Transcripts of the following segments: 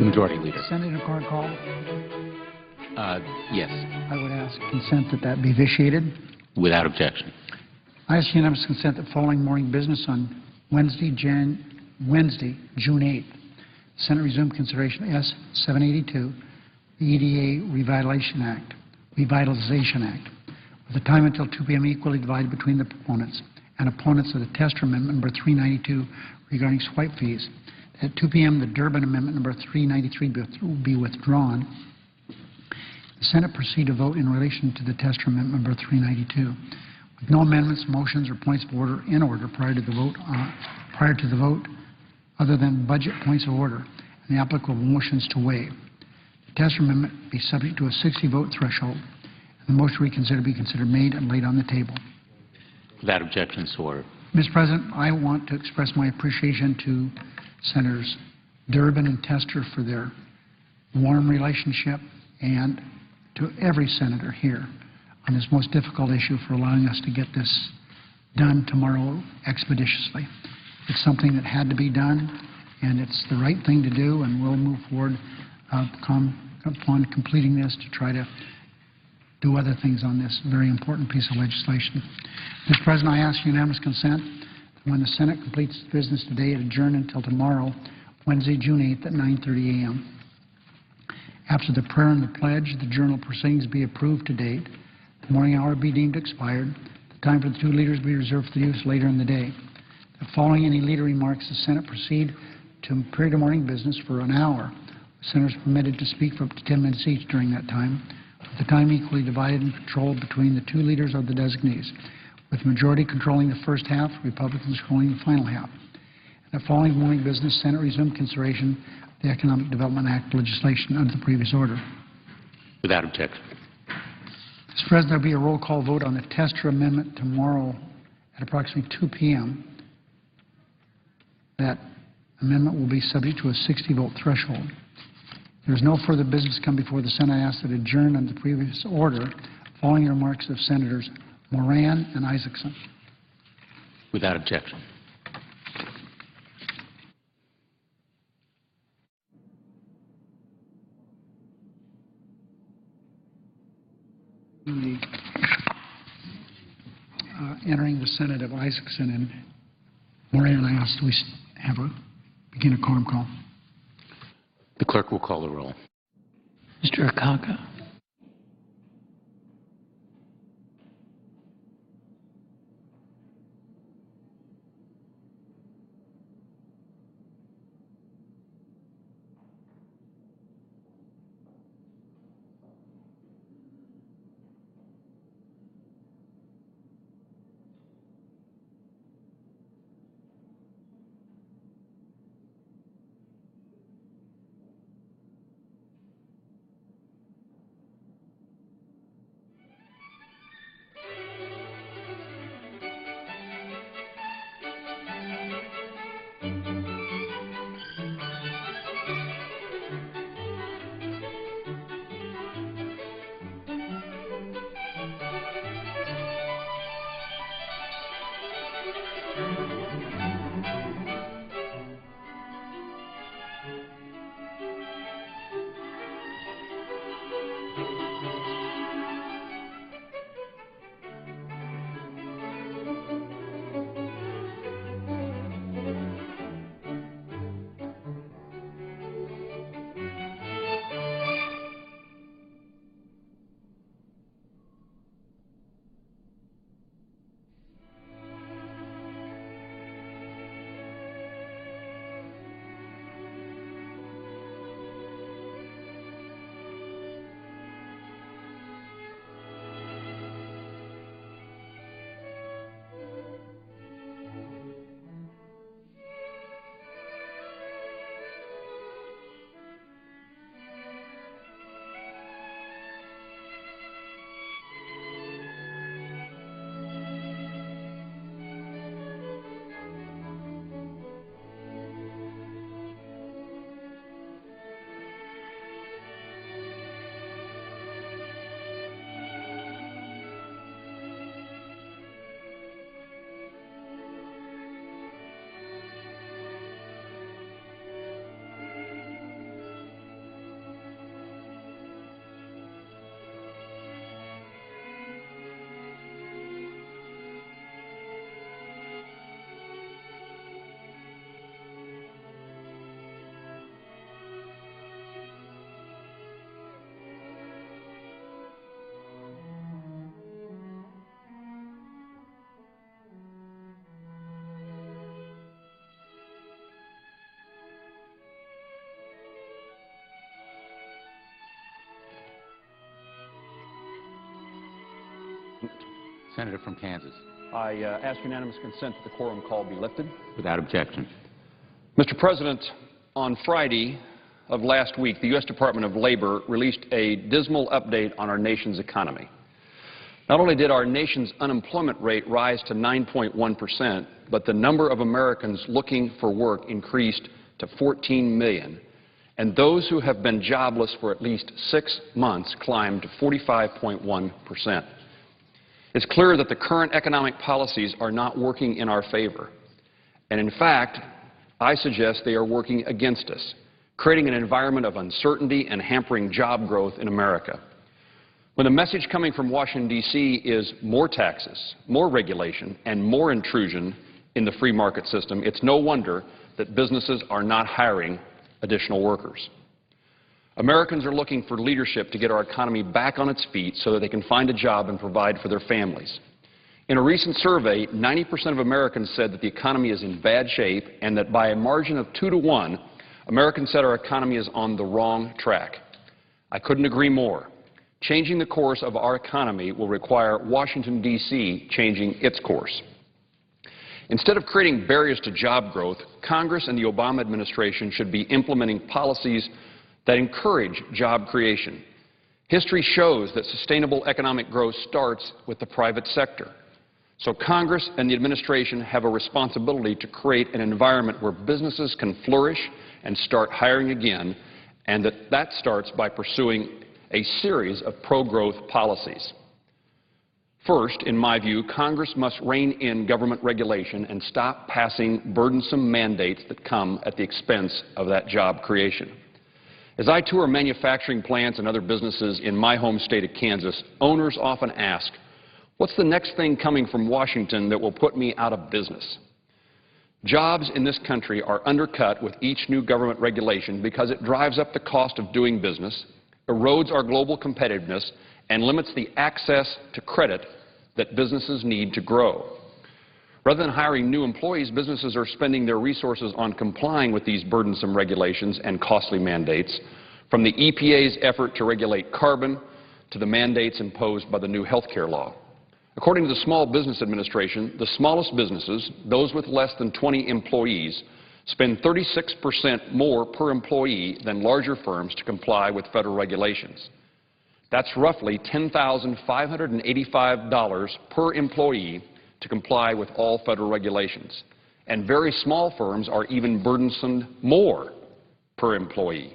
The Majority Leader. Senator card call. Yes. I would ask consent that that be vitiated. Without objection. I ask unanimous consent that following morning business on Wednesday, June 8th, Senate resume consideration of S-782, the EDA Revitalization Act, with a time until 2 p.m. equally divided between the proponents and opponents of the Tester Amendment number 392 regarding swipe fees. At 2 p.m., the Durbin Amendment number 393 will be withdrawn. The Senate proceed to vote in relation to the Tester Amendment number 392. With no amendments, motions, or points of order in order prior to the vote, other than budget points of order and the applicable motions to waive. The Tester Amendment be subject to a 60-vote threshold, and the motion reconsider be considered made and laid on the table. Without objection, so ordered. Mr. President, I want to express my appreciation to Senators Durbin and Tester for their warm relationship, and to every senator here on this most difficult issue for allowing us to get this done tomorrow expeditiously. It's something that had to be done, and it's the right thing to do, and we'll move forward upon completing this to try to do other things on this very important piece of legislation. Mr. President, I ask unanimous consent that when the Senate completes its business today, it adjourn until tomorrow, Wednesday, June 8th at 9:30 a.m. After the prayer and the pledge, the journal proceedings be approved to date. The morning hour be deemed expired. The time for the two leaders be reserved for use later in the day. Following any leader remarks, the Senate proceed to a period of morning business for an hour. The senators permitted to speak for up to 10 minutes each during that time, with the time equally divided and controlled between the two leaders of the designees, with the majority controlling the first half, Republicans controlling the final half. And following morning business, Senate resumed consideration of the Economic Development Act legislation under the previous order. Without objection. Mr. President, there will be a roll call vote on the Tester Amendment tomorrow at approximately 2 p.m. That amendment will be subject to a 60-vote threshold. There is no further business come before the Senate. I ask that adjourn under the previous order, following the remarks of Senators Moran and Isaacson. Without objection. Entering the Senate of Isaacson and Moran, I ask that we begin a quorum call. The clerk will call the roll. Mr. Akaka. Senator from Kansas. I ask unanimous consent that the quorum call be lifted. Without objection. Mr. President, on Friday of last week, the U.S. Department of Labor released a dismal update on our nation's economy. Not only did our nation's unemployment rate rise to 9.1%, but the number of Americans looking for work increased to 14 million, and those who have been jobless for at least 6 months climbed to 45.1%. It's clear that the current economic policies are not working in our favor, and in fact, I suggest they are working against us, creating an environment of uncertainty and hampering job growth in America. When the message coming from Washington, D.C. is more taxes, more regulation, and more intrusion in the free market system, it's no wonder that businesses are not hiring additional workers. Americans are looking for leadership to get our economy back on its feet so that they can find a job and provide for their families. In a recent survey, 90% of Americans said that the economy is in bad shape and that by a margin of 2 to 1, Americans said our economy is on the wrong track. I couldn't agree more. Changing the course of our economy will require Washington, D.C. changing its course. Instead of creating barriers to job growth, Congress and the Obama administration should be implementing policies that encourage job creation. History shows that sustainable economic growth starts with the private sector. So Congress and the administration have a responsibility to create an environment where businesses can flourish and start hiring again, and that starts by pursuing a series of pro-growth policies. First, in my view, Congress must rein in government regulation and stop passing burdensome mandates that come at the expense of that job creation. As I tour manufacturing plants and other businesses in my home state of Kansas, owners often ask, "What's the next thing coming from Washington that will put me out of business?" Jobs in this country are undercut with each new government regulation because it drives up the cost of doing business, erodes our global competitiveness, and limits the access to credit that businesses need to grow. Rather than hiring new employees, businesses are spending their resources on complying with these burdensome regulations and costly mandates, from the EPA's effort to regulate carbon to the mandates imposed by the new health care law. According to the Small Business Administration, the smallest businesses, those with less than 20 employees, spend 36% more per employee than larger firms to comply with federal regulations. That's roughly $10,585 per employee to comply with all federal regulations. And very small firms are even burdensomed more per employee.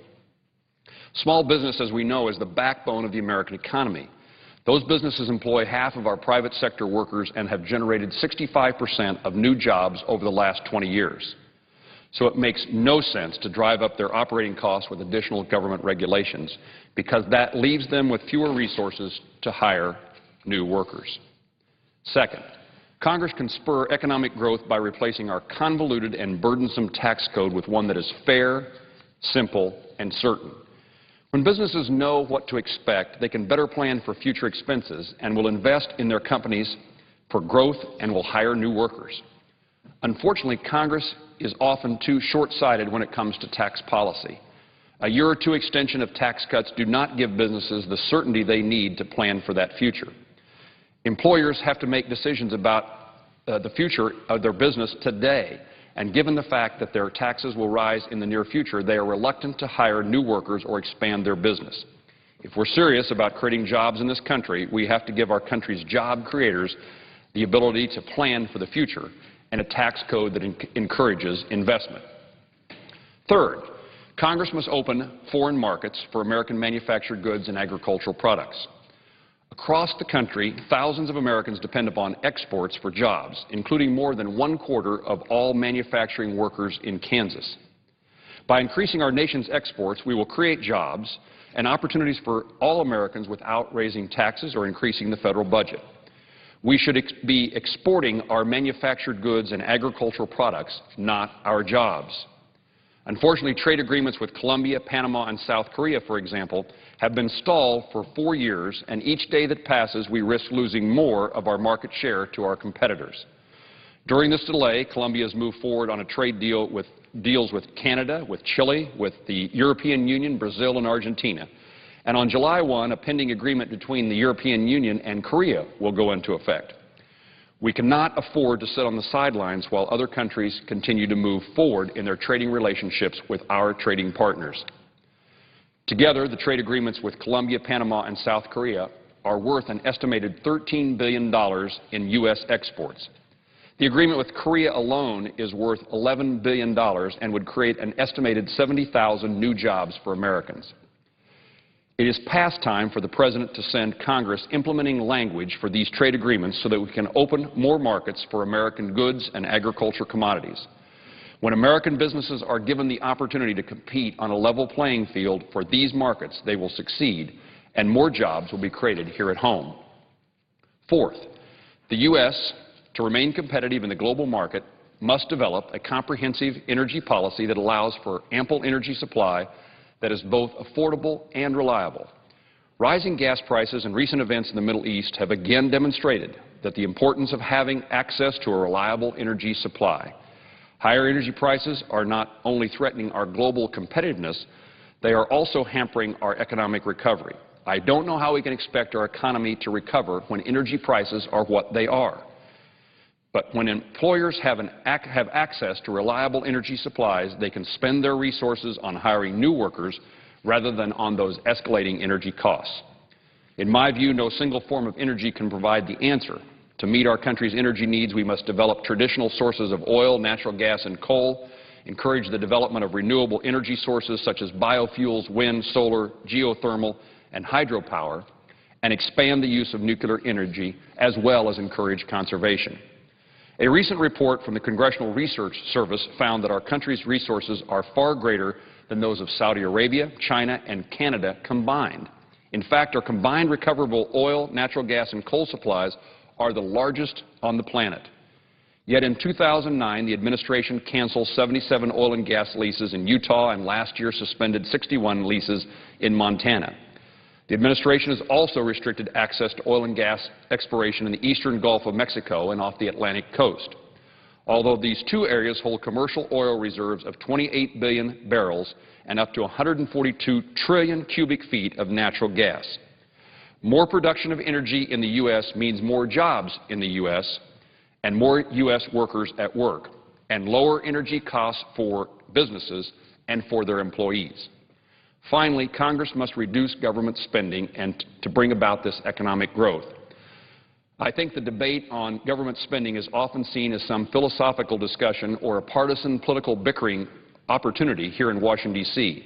Small business, as we know, is the backbone of the American economy. Those businesses employ half of our private sector workers and have generated 65% of new jobs over the last 20 years. So it makes no sense to drive up their operating costs with additional government regulations, because that leaves them with fewer resources to hire new workers. Second, Congress can spur economic growth by replacing our convoluted and burdensome tax code with one that is fair, simple, and certain. When businesses know what to expect, they can better plan for future expenses and will invest in their companies for growth and will hire new workers. Unfortunately, Congress is often too short-sighted when it comes to tax policy. A year or two extension of tax cuts do not give businesses the certainty they need to plan for that future. Employers have to make decisions about the future of their business today, and given the fact that their taxes will rise in the near future, they are reluctant to hire new workers or expand their business. If we're serious about creating jobs in this country, we have to give our country's job creators the ability to plan for the future and a tax code that encourages investment. Third, Congress must open foreign markets for American manufactured goods and agricultural products. Across the country, thousands of Americans depend upon exports for jobs, including more than 1/4 of all manufacturing workers in Kansas. By increasing our nation's exports, we will create jobs and opportunities for all Americans without raising taxes or increasing the federal budget. We should be exporting our manufactured goods and agricultural products, not our jobs. Unfortunately, trade agreements with Colombia, Panama, and South Korea, for example, have been stalled for 4 years, and each day that passes, we risk losing more of our market share to our competitors. During this delay, Colombia has moved forward on a trade deal deals with Canada, with Chile, with the European Union, Brazil, and Argentina. And on July 1, a pending agreement between the European Union and Korea will go into effect. We cannot afford to sit on the sidelines while other countries continue to move forward in their trading relationships with our trading partners. Together, the trade agreements with Colombia, Panama, and South Korea are worth an estimated $13 billion in U.S. exports. The agreement with Korea alone is worth $11 billion and would create an estimated 70,000 new jobs for Americans. It is past time for the President to send Congress implementing language for these trade agreements so that we can open more markets for American goods and agriculture commodities. When American businesses are given the opportunity to compete on a level playing field for these markets, they will succeed, and more jobs will be created here at home. Fourth, the U.S., to remain competitive in the global market, must develop a comprehensive energy policy that allows for ample energy supply that is both affordable and reliable. Rising gas prices and recent events in the Middle East have again demonstrated that the importance of having access to a reliable energy supply. Higher energy prices are not only threatening our global competitiveness, they are also hampering our economic recovery. I don't know how we can expect our economy to recover when energy prices are what they are. But when employers have access to reliable energy supplies, they can spend their resources on hiring new workers rather than on those escalating energy costs. In my view, no single form of energy can provide the answer. To meet our country's energy needs, we must develop traditional sources of oil, natural gas, and coal, encourage the development of renewable energy sources such as biofuels, wind, solar, geothermal, and hydropower, and expand the use of nuclear energy, as well as encourage conservation. A recent report from the Congressional Research Service found that our country's resources are far greater than those of Saudi Arabia, China, and Canada combined. In fact, our combined recoverable oil, natural gas, and coal supplies are the largest on the planet. Yet in 2009, the administration canceled 77 oil and gas leases in Utah and last year suspended 61 leases in Montana. The administration has also restricted access to oil and gas exploration in the eastern Gulf of Mexico and off the Atlantic coast. Although these two areas hold commercial oil reserves of 28 billion barrels and up to 142 trillion cubic feet of natural gas. More production of energy in the U.S. means more jobs in the U.S. and more U.S. workers at work, and lower energy costs for businesses and for their employees. Finally, Congress must reduce government spending and to bring about this economic growth. I think the debate on government spending is often seen as some philosophical discussion or a partisan political bickering opportunity here in Washington, D.C.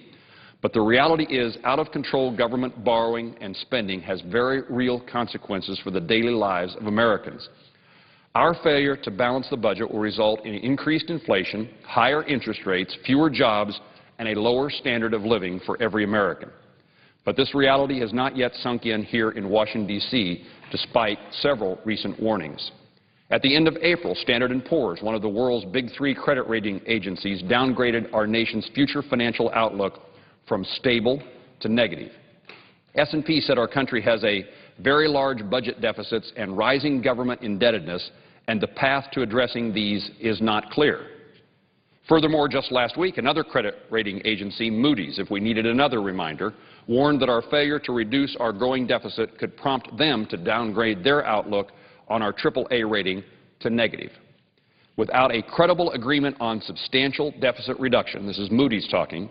But the reality is out-of-control government borrowing and spending has very real consequences for the daily lives of Americans. Our failure to balance the budget will result in increased inflation, higher interest rates, fewer jobs, and a lower standard of living for every American. But this reality has not yet sunk in here in Washington, D.C., despite several recent warnings. At the end of April, Standard & Poor's, one of the world's big three credit rating agencies, downgraded our nation's future financial outlook from stable to negative. S&P said our country has a very large budget deficits and rising government indebtedness, and the path to addressing these is not clear. Furthermore, just last week, another credit rating agency, Moody's, if we needed another reminder, warned that our failure to reduce our growing deficit could prompt them to downgrade their outlook on our AAA rating to negative. Without a credible agreement on substantial deficit reduction, this is Moody's talking,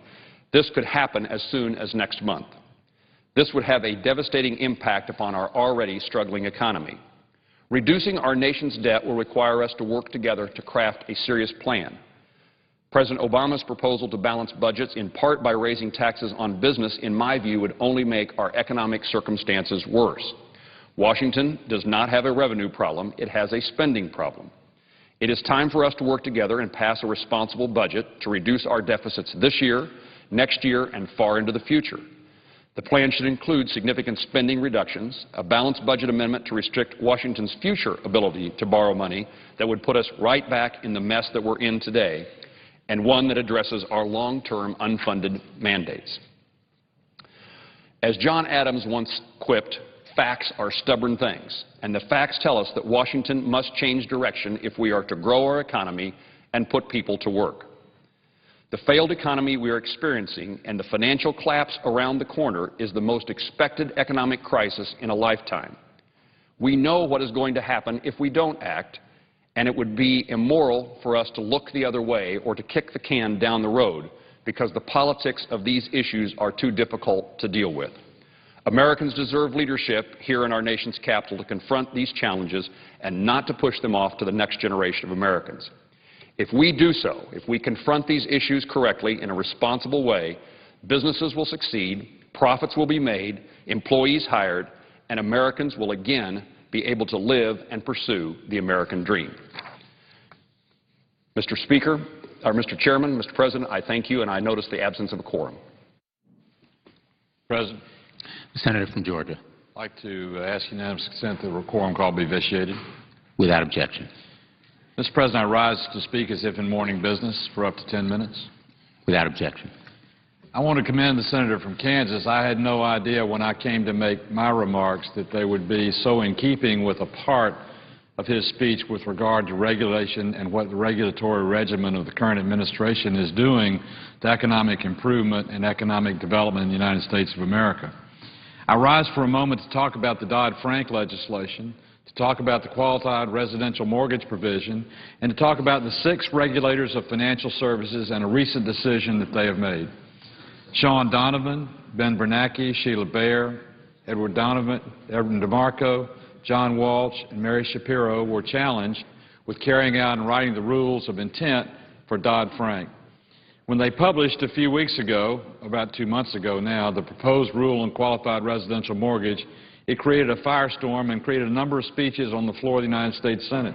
this could happen as soon as next month. This would have a devastating impact upon our already struggling economy. Reducing our nation's debt will require us to work together to craft a serious plan. President Obama's proposal to balance budgets, in part by raising taxes on business, in my view, would only make our economic circumstances worse. Washington does not have a revenue problem. It has a spending problem. It is time for us to work together and pass a responsible budget to reduce our deficits this year, next year, and far into the future. The plan should include significant spending reductions, a balanced budget amendment to restrict Washington's future ability to borrow money that would put us right back in the mess that we're in today, and one that addresses our long-term unfunded mandates. As John Adams once quipped, facts are stubborn things, and the facts tell us that Washington must change direction if we are to grow our economy and put people to work. The failed economy we are experiencing and the financial collapse around the corner is the most expected economic crisis in a lifetime. We know what is going to happen if we don't act, and it would be immoral for us to look the other way or to kick the can down the road because the politics of these issues are too difficult to deal with. Americans deserve leadership here in our nation's capital to confront these challenges and not to push them off to the next generation of Americans. If we do so, if we confront these issues correctly in a responsible way, businesses will succeed, profits will be made, employees hired, and Americans will again be able to live and pursue the American dream. Mr. Chairman, Mr. President, I thank you, and I notice the absence of a quorum. President. The Senator from Georgia. I'd like to ask unanimous consent that the quorum call be vitiated. Without objection. Mr. President, I rise to speak as if in morning business for up to 10 minutes. Without objection. I want to commend the Senator from Kansas. I had no idea when I came to make my remarks that they would be so in keeping with a part of his speech with regard to regulation and what the regulatory regimen of the current administration is doing to economic improvement and economic development in the United States of America. I rise for a moment to talk about the Dodd-Frank legislation, to talk about the qualified residential mortgage provision, and to talk about the 6 regulators of financial services and a recent decision that they have made. Sean Donovan, Ben Bernanke, Sheila Bair, Edward Donovan, Edwin DeMarco, John Walsh, and Mary Shapiro were challenged with carrying out and writing the rules of intent for Dodd-Frank. When they published a few weeks ago, about 2 months ago now, the proposed rule on qualified residential mortgage, it created a firestorm and created a number of speeches on the floor of the United States Senate.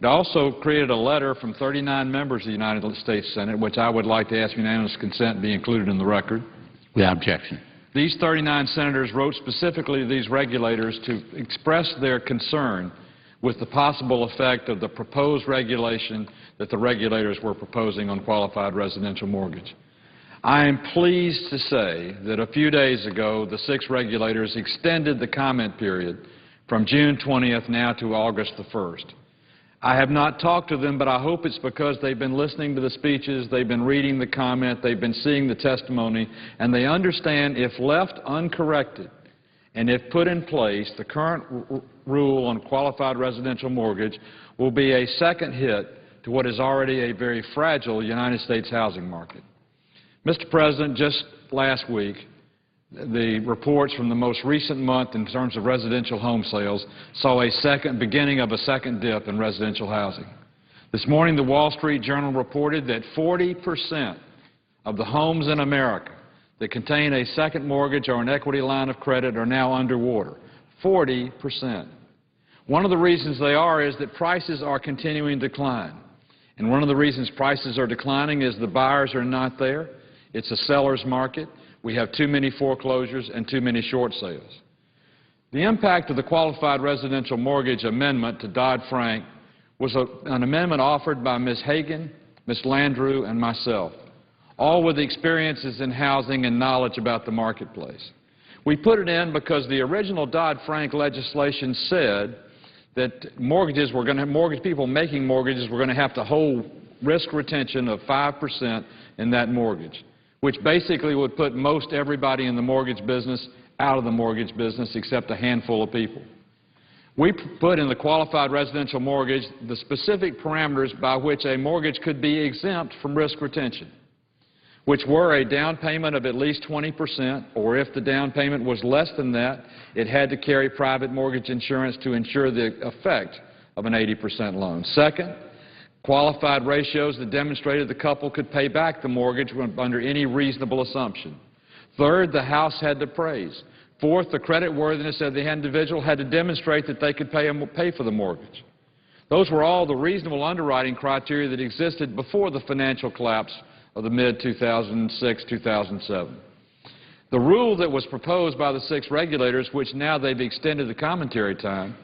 It also created a letter from 39 members of the United States Senate, which I would like to ask unanimous consent be included in the record. Without objection. These 39 senators wrote specifically to these regulators to express their concern with the possible effect of the proposed regulation that the regulators were proposing on qualified residential mortgage. I am pleased to say that a few days ago, the 6 regulators extended the comment period from June 20th now to August the 1st. I have not talked to them, but I hope it's because they've been listening to the speeches, they've been reading the comment, they've been seeing the testimony, and they understand if left uncorrected and if put in place, the current rule on qualified residential mortgage will be a second hit to what is already a very fragile United States housing market. Mr. President, just last week, the reports from the most recent month in terms of residential home sales saw a beginning of a second dip in residential housing. This morning, the Wall Street Journal reported that 40% of the homes in America that contain a second mortgage or an equity line of credit are now underwater. 40%. One of the reasons they are is that prices are continuing to decline. And one of the reasons prices are declining is the buyers are not there. It's a seller's market. We have too many foreclosures and too many short sales. The impact of the Qualified Residential Mortgage Amendment to Dodd-Frank was an amendment offered by Ms. Hagan, Ms. Landrieu, and myself, all with experiences in housing and knowledge about the marketplace. We put it in because the original Dodd-Frank legislation said that mortgage people making mortgages were going to have to hold risk retention of 5% in that mortgage, which basically would put most everybody in the mortgage business out of the mortgage business except a handful of people. We put in the qualified residential mortgage the specific parameters by which a mortgage could be exempt from risk retention, which were a down payment of at least 20%, or if the down payment was less than that, it had to carry private mortgage insurance to ensure the effect of an 80% loan. Second, qualified ratios that demonstrated the couple could pay back the mortgage under any reasonable assumption. Third, the house had to appraise. Fourth, the creditworthiness of the individual had to demonstrate that they could pay for the mortgage. Those were all the reasonable underwriting criteria that existed before the financial collapse of the mid-2006-2007. The rule that was proposed by the 6 regulators, which now they've extended the commentary time,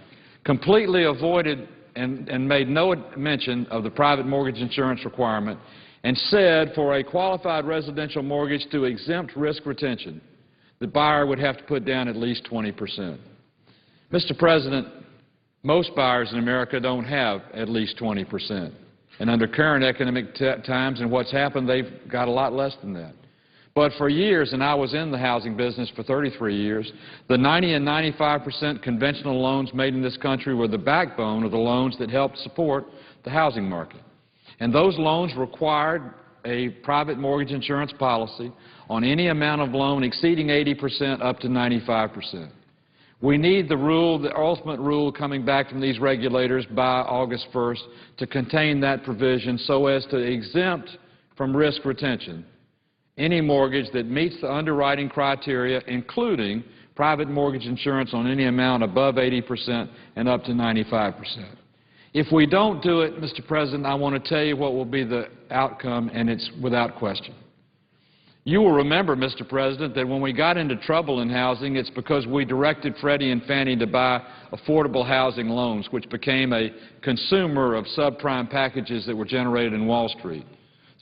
completely avoided and made no mention of the private mortgage insurance requirement and said for a qualified residential mortgage to exempt risk retention, the buyer would have to put down at least 20%. Mr. President, most buyers in America don't have at least 20%. And under current economic times and what's happened, they've got a lot less than that. But for years, and I was in the housing business for 33 years, the 90 and 95% conventional loans made in this country were the backbone of the loans that helped support the housing market. And those loans required a private mortgage insurance policy on any amount of loan exceeding 80% up to 95%. We need the rule, the ultimate rule coming back from these regulators by August 1st to contain that provision so as to exempt from risk retention any mortgage that meets the underwriting criteria, including private mortgage insurance on any amount above 80% and up to 95%. If we don't do it, Mr. President, I want to tell you what will be the outcome, and it's without question. You will remember, Mr. President, that when we got into trouble in housing, it's because we directed Freddie and Fannie to buy affordable housing loans, which became a consumer of subprime packages that were generated in Wall Street.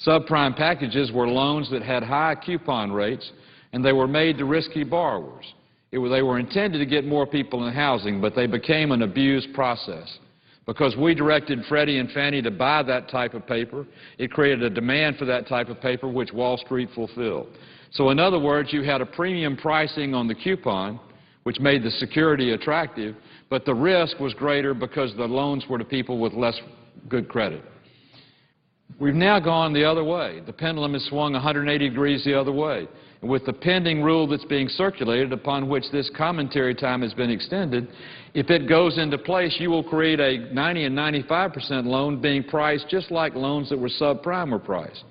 Subprime packages were loans that had high coupon rates, and they were made to risky borrowers. They were intended to get more people in housing, but they became an abused process. Because we directed Freddie and Fannie to buy that type of paper, it created a demand for that type of paper, which Wall Street fulfilled. So in other words, you had a premium pricing on the coupon, which made the security attractive, but the risk was greater because the loans were to people with less good credit. We've now gone the other way. The pendulum has swung 180 degrees the other way. And with the pending rule that's being circulated, upon which this commentary time has been extended, if it goes into place, you will create a 90 and 95% loan being priced just like loans that were subprime were priced.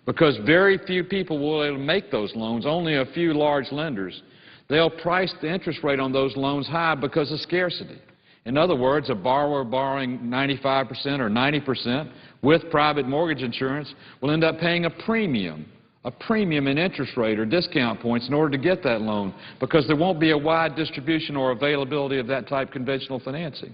Because very few people will be able to make those loans, only a few large lenders. They'll price the interest rate on those loans high because of scarcity. In other words, a borrower borrowing 95% or 90% with private mortgage insurance will end up paying a premium in interest rate or discount points in order to get that loan because there won't be a wide distribution or availability of that type of conventional financing.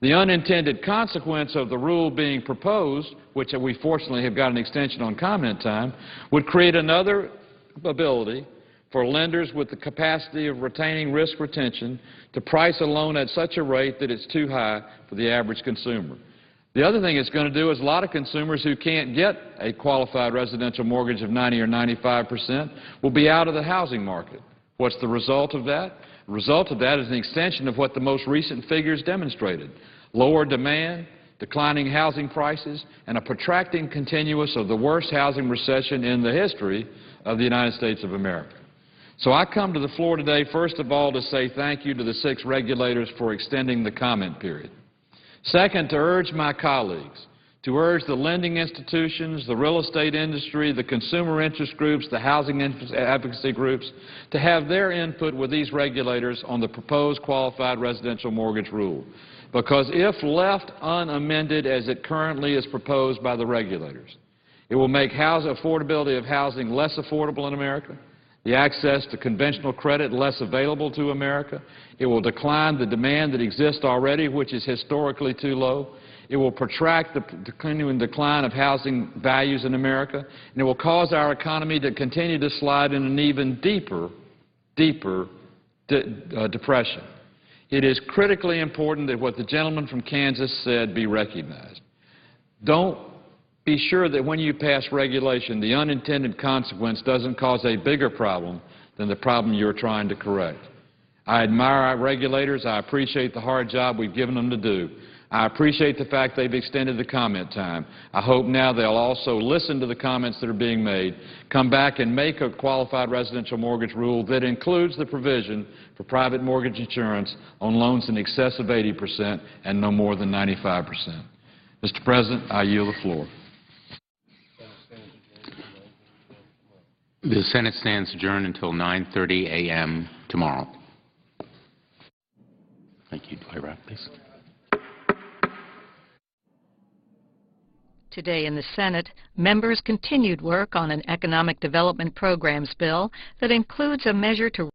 The unintended consequence of the rule being proposed, which we fortunately have got an extension on comment time, would create another ability for lenders with the capacity of retaining risk retention to price a loan at such a rate that it's too high for the average consumer. The other thing it's going to do is a lot of consumers who can't get a qualified residential mortgage of 90 or 95% will be out of the housing market. What's the result of that? The result of that is an extension of what the most recent figures demonstrated. Lower demand, declining housing prices, and a protracting continuous of the worst housing recession in the history of the United States of America. So I come to the floor today, first of all, to say thank you to the 6 regulators for extending the comment period. Second, to urge my colleagues, to urge the lending institutions, the real estate industry, the consumer interest groups, the housing advocacy groups, to have their input with these regulators on the proposed qualified residential mortgage rule. Because if left unamended as it currently is proposed by the regulators, it will make affordability of housing less affordable in America, the access to conventional credit less available to America. It will decline the demand that exists already, which is historically too low. It will protract the continuing decline of housing values in America, and it will cause our economy to continue to slide in an even deeper depression. It is critically important that what the gentleman from Kansas said be recognized. Don't be sure that when you pass regulation, the unintended consequence doesn't cause a bigger problem than the problem you're trying to correct. I admire our regulators. I appreciate the hard job we've given them to do. I appreciate the fact they've extended the comment time. I hope now they'll also listen to the comments that are being made, come back and make a qualified residential mortgage rule that includes the provision for private mortgage insurance on loans in excess of 80% and no more than 95%. Mr. President, I yield the floor. The Senate stands adjourned until 9:30 a.m. tomorrow. Thank you. Do I wrap, please? Today in the Senate, members continued work on an economic development programs bill that includes a measure to